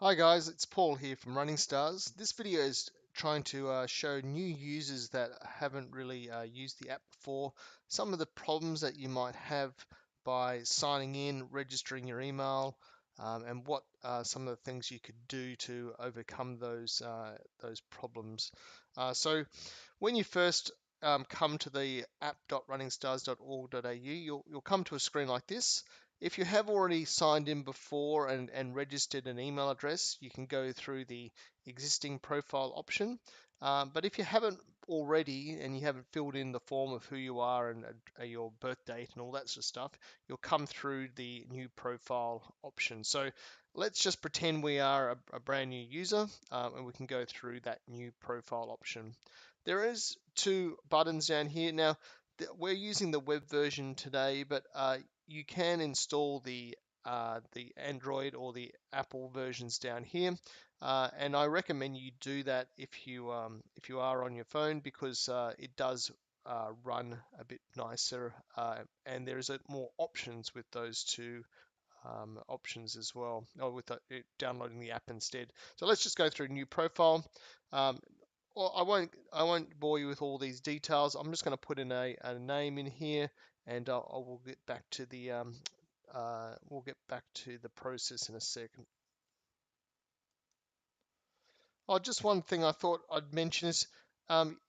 Hi guys, it's Paul here from Running Stars. This video is trying to show new users that haven't really used the app before, some of the problems that you might have by signing in, registering your email, and what some of the things you could do to overcome those problems. So when you first come to the app.runningstars.org.au, you'll come to a screen like this. If you have already signed in before and registered an email address, you can go through the existing profile option. But if you haven't already and you haven't filled in the form of who you are and your birth date and all that sort of stuff, you'll come through the new profile option. So let's just pretend we are a brand new user and we can go through that new profile option. There is two buttons down here. Now, we're using the web version today, but you can install the Android or the Apple versions down here, and I recommend you do that if you are on your phone because it does run a bit nicer, and there's more options with those two options as well, or with downloading the app instead. So let's just go through new profile. Um, well, I won't bore you with all these details. I'm just going to put in a name in here, and I will get back to the we'll get back to the process in a second. Oh, just one thing I thought I'd mention is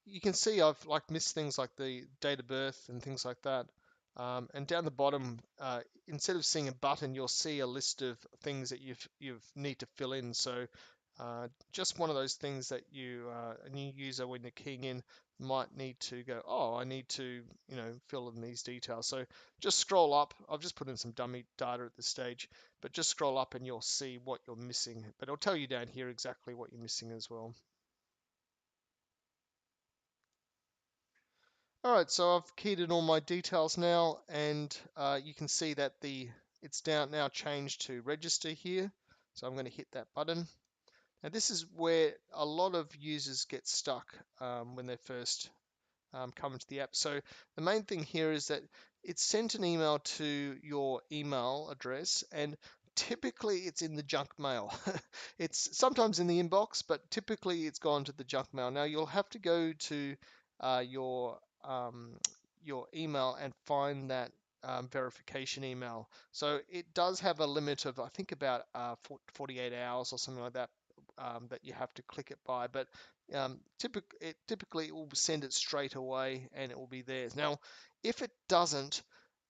you can see I've like missed things like the date of birth and things like that. And down the bottom, instead of seeing a button, you'll see a list of things that you need to fill in. So just one of those things that a new user, when they're keying in, might need to go, oh, I need to, fill in these details. So just scroll up. I've just put in some dummy data at this stage, but just scroll up and you'll see what you're missing. But it'll tell you down here exactly what you're missing as well. All right, so I've keyed in all my details now, and you can see that it's down now changed to register here. So I'm going to hit that button. Now this is where a lot of users get stuck when they first come into the app. So the main thing here is that it's sent an email to your email address, and typically it's in the junk mail. It's sometimes in the inbox, but typically it's gone to the junk mail. Now you'll have to go to uh, your um, your email and find that verification email. So it does have a limit of I think about 48 hours or something like that that you have to click it by. But typically it will send it straight away and it will be theirs. Now, if it doesn't,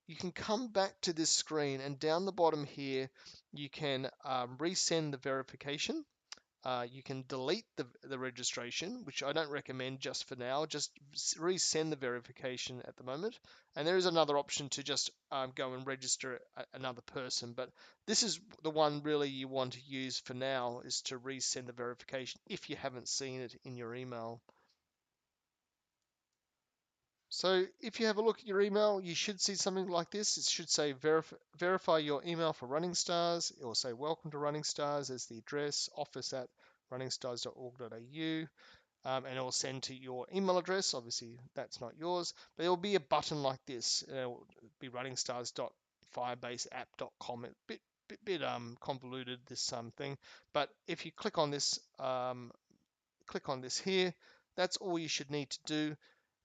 you can come back to this screen and down the bottom here, you can resend the verification. You can delete the registration, which I don't recommend just for now. Just resend the verification at the moment. And there is another option to just go and register another person. But this is the one really you want to use for now, is to resend the verification if you haven't seen it in your email. So if you have a look at your email, you should see something like this. It should say verify your email for Running Stars. It will say welcome to Running Stars as the address, office@runningstars.org.au, and it will send to your email address. Obviously, that's not yours, but there will be a button like this. It will be runningstars.firebaseapp.com. A bit convoluted, this thing, but if you click on this here, that's all you should need to do.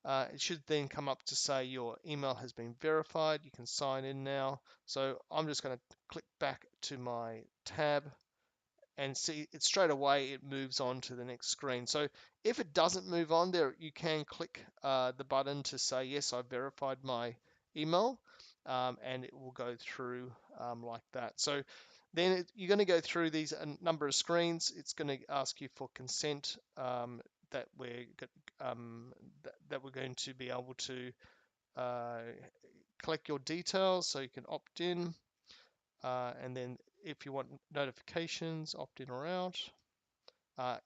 It should then come up to say your email has been verified. You can sign in now. So I'm just going to click back to my tab and see it straight away. It moves on to the next screen. So if it doesn't move on there, you can click the button to say, yes, I've verified my email, and it will go through like that. So then you're going to go through these a number of screens. It's going to ask you for consent that we're that we're going to be able to uh, collect your details, so you can opt in, and then if you want notifications, opt in or out.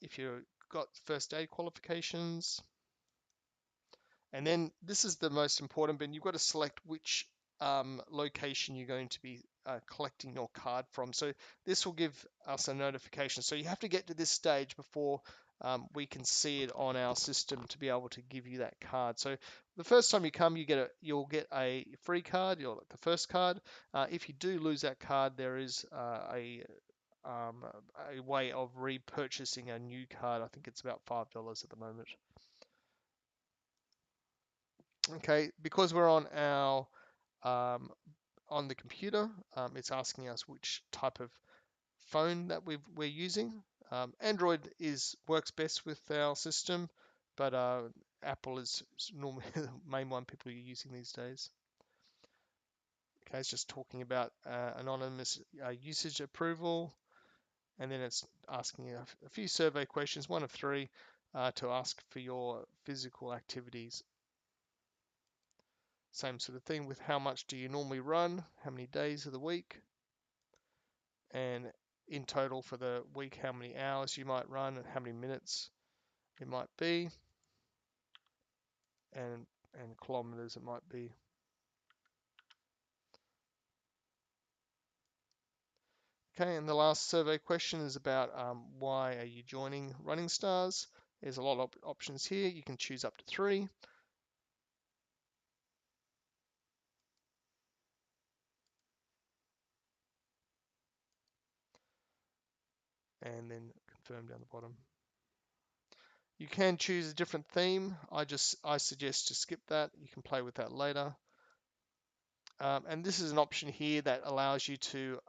If you've got first aid qualifications, and then this is the most important bit. You've got to select which location you're going to be collecting your card from. So this will give us a notification. So you have to get to this stage before we can see it on our system to be able to give you that card. So the first time you come, you'll get a free card. You'll get the first card. If you do lose that card, there is a way of repurchasing a new card. I think it's about $5 at the moment. Okay, because we're on our on the computer, it's asking us which type of phone that we're using. Android works best with our system, but Apple is normally the main one people are using these days. Okay, it's just talking about anonymous usage approval, and then it's asking a few survey questions, one of three, to ask for your physical activities. Same sort of thing with how much do you normally run, how many days of the week, and in total for the week, how many hours you might run and how many minutes it might be, and kilometers it might be. Okay, and the last survey question is about why are you joining Running Stars? There's a lot of options here. You can choose up to 3. And then confirm down the bottom. You can choose a different theme. I suggest to skip that. You can play with that later. And this is an option here that allows you to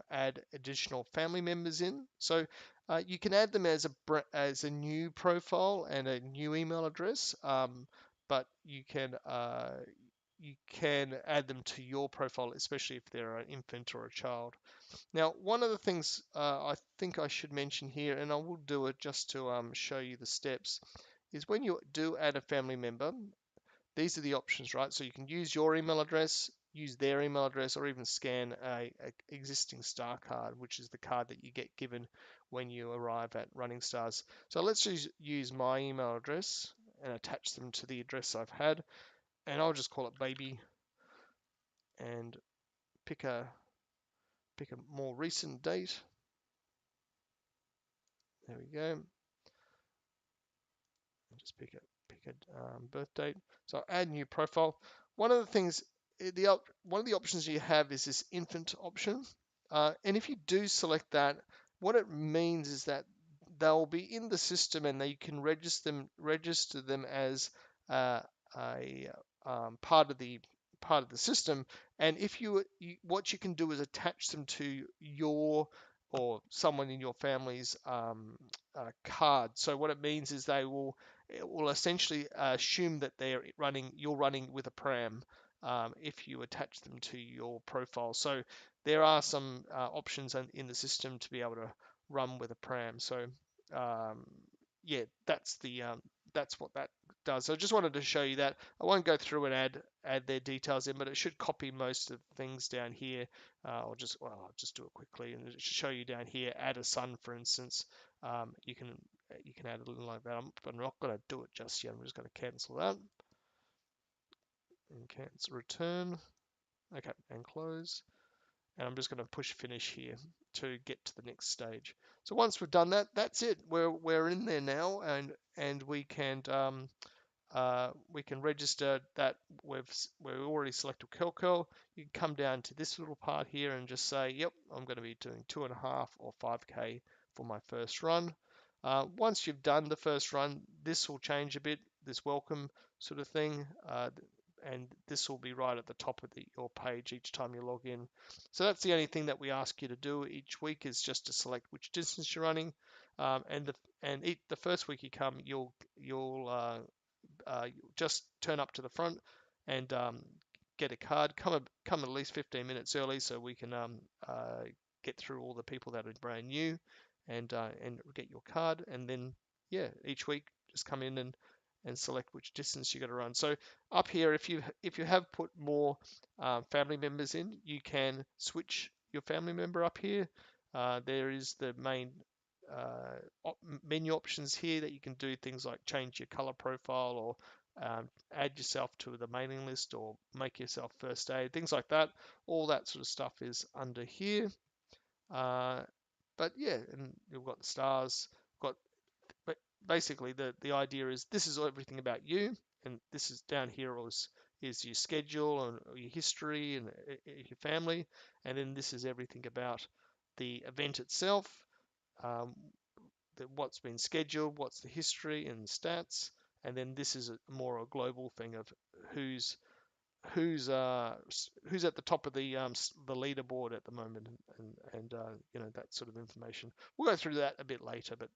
add additional family members in. So you can add them as a new profile and a new email address, but you can add them to your profile, especially if they're an infant or a child. Now, one of the things I think I should mention here, and I will do it just to show you the steps, is when you do add a family member, these are the options, right? So you can use your email address, use their email address, or even scan a existing Star card, which is the card that you get given when you arrive at Running Stars. So let's use my email address and attach them to the address I've had, and I'll just call it baby, and pick a more recent date. There we go. Just pick a birth date. So add new profile. One of the things, one of the options you have is this infant option, and if you do select that, what it means is that they'll be in the system and they can register them as a part of the system. And if what you can do is attach them to your or someone in your family's card. So what it means is it will essentially assume that you're running with a pram if you attach them to your profile. So there are some options in the system to be able to run with a pram. So yeah, that's what that does. So I just wanted to show you that. I won't go through and add their details in, but it should copy most of the things down here. I'll just do it quickly, and it should show you down here. Add a son, for instance. You can add a little like that. But I'm not going to do it just yet. I'm just going to cancel that and cancel return. Okay, and close. And I'm just going to push finish here to get to the next stage. So once we've done that, that's it. We're in there now, and we can register that we've already selected Curl. You can come down to this little part here and just say, yep, I'm going to be doing 2.5 or 5K for my first run. Once you've done the first run, this will change a bit, this welcome sort of thing, and this will be right at the top of your page each time you log in. So that's the only thing that we ask you to do each week, is just to select which distance you're running, and the first week you come, you'll just turn up to the front and get a card. Come at least 15 minutes early so we can get through all the people that are brand new and get your card. And then yeah, each week just come in and select which distance you're going to run. So up here, if you have put more family members in, you can switch your family member up here. There is the main menu options here that you can do things like change your color profile or add yourself to the mailing list or make yourself first aid, things like that. All that sort of stuff is under here. But yeah, and you've got the stars. But basically the idea is this is everything about you, and this is down here is your schedule and your history and your family, and then this is everything about the event itself, um, what's been scheduled, what's the history and stats, and then this is more a global thing of who's who's uh, who's at the top of the leaderboard at the moment, and that sort of information. We'll go through that a bit later, but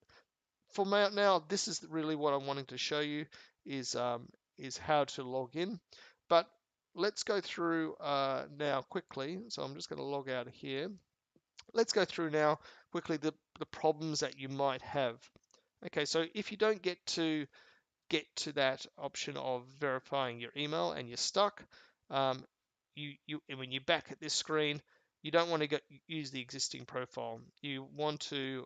for now, this is really what I'm wanting to show you is how to log in. But let's go through now quickly. So I'm just going to log out of here. Let's go through now quickly the problems that you might have. Okay, so if you don't get to that option of verifying your email and you're stuck, um, and when you're back at this screen, you don't want to use the existing profile. You want to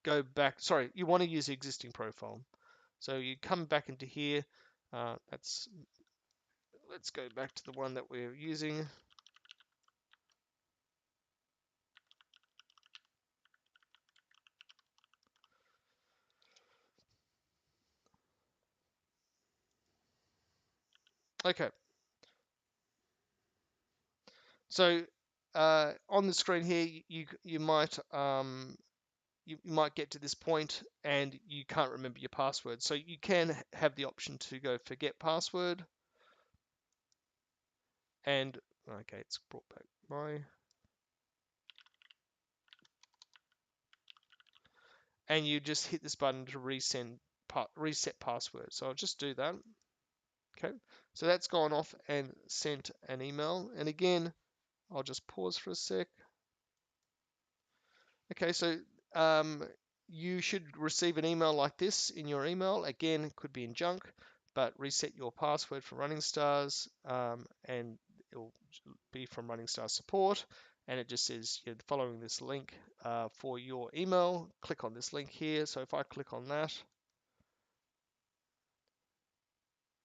go back. Sorry, you want to use the existing profile. So you come back into here. Let's go back to the one that we're using. Okay, so on the screen here, you might get to this point and you can't remember your password. So you can have the option to go forget password, and okay, it's brought back and you just hit this button to reset password. So I'll just do that. Okay, so that's gone off and sent an email. And again, I'll just pause for a sec. Okay, so um, you should receive an email like this in your email. Again, it could be in junk, but reset your password for Running Stars, and it'll be from Running Stars support. And it just says you're following this link for your email. Click on this link here. So if I click on that,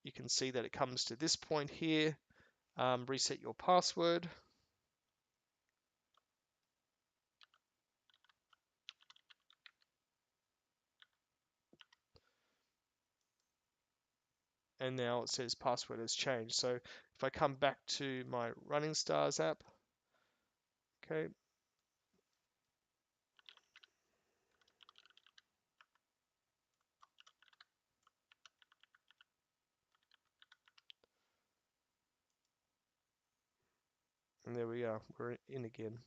you can see that it comes to this point here. Reset your password. And now it says password has changed. So if I come back to my Running Stars app, okay, and there we are, we're in again.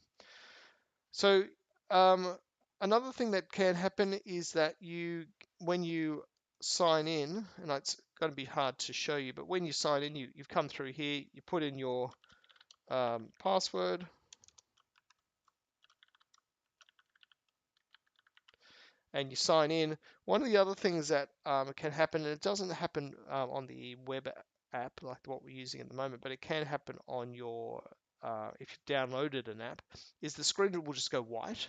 So um, another thing that can happen is that when you sign in, and it's going to be hard to show you, but when you sign in, you've come through here, you put in your password, and you sign in. One of the other things that can happen, and it doesn't happen on the web app like what we're using at the moment, but it can happen on your if you've downloaded an app, is the screen will just go white,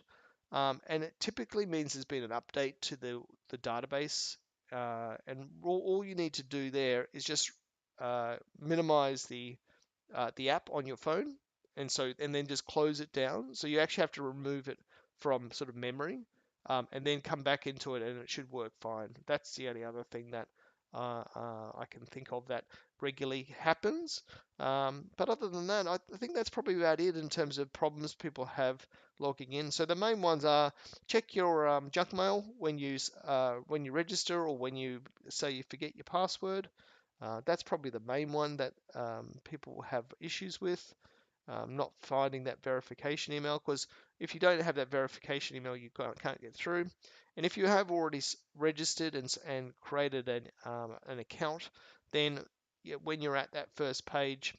and it typically means there's been an update to the database, and all you need to do there is just minimize the app on your phone, and then just close it down. So you actually have to remove it from sort of memory, and then come back into it, and it should work fine. That's the only other thing that I can think of that regularly happens. But other than that, I think that's probably about it in terms of problems people have logging in. So the main ones are check your junk mail when you register or when you say you forget your password. That's probably the main one that people have issues with, not finding that verification email, because if you don't have that verification email, you can't get through. And if you have already registered and created an account, then when you're at that first page,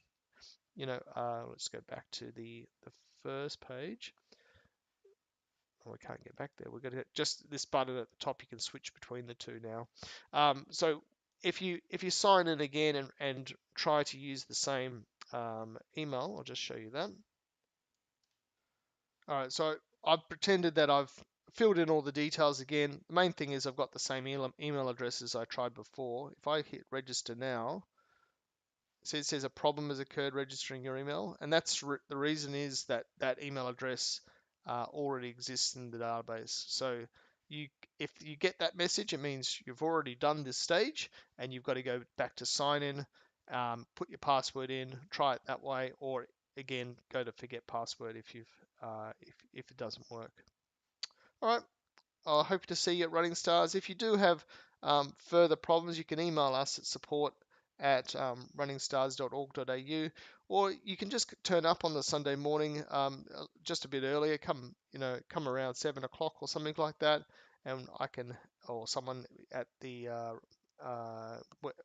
let's go back to the first page. Oh, we can't get back there. We're going to just this button at the top. You can switch between the two now. So if you sign in again and try to use the same email, I'll just show you that. All right, so I've pretended that I've filled in all the details again. The main thing is I've got the same email address as I tried before. If I hit register now, so it says a problem has occurred registering your email, and that's the reason is that that email address already exists in the database. So you, if you get that message, it means you've already done this stage, and you've got to go back to sign in, put your password in, try it that way, or again go to forget password if you've if it doesn't work. All right. I hope to see you at Running Stars. If you do have further problems, you can email us at support@runningstars.org.au, or you can just turn up on the Sunday morning just a bit earlier. Come around 7 o'clock or something like that, and I can, or someone at the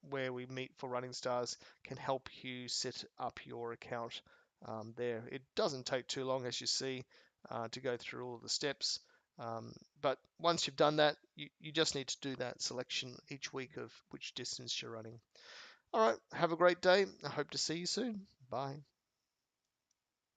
where we meet for Running Stars can help you set up your account there. It doesn't take too long, as you see, to go through all of the steps. But once you've done that, you just need to do that selection each week of which distance you're running. All right, have a great day. I hope to see you soon. Bye.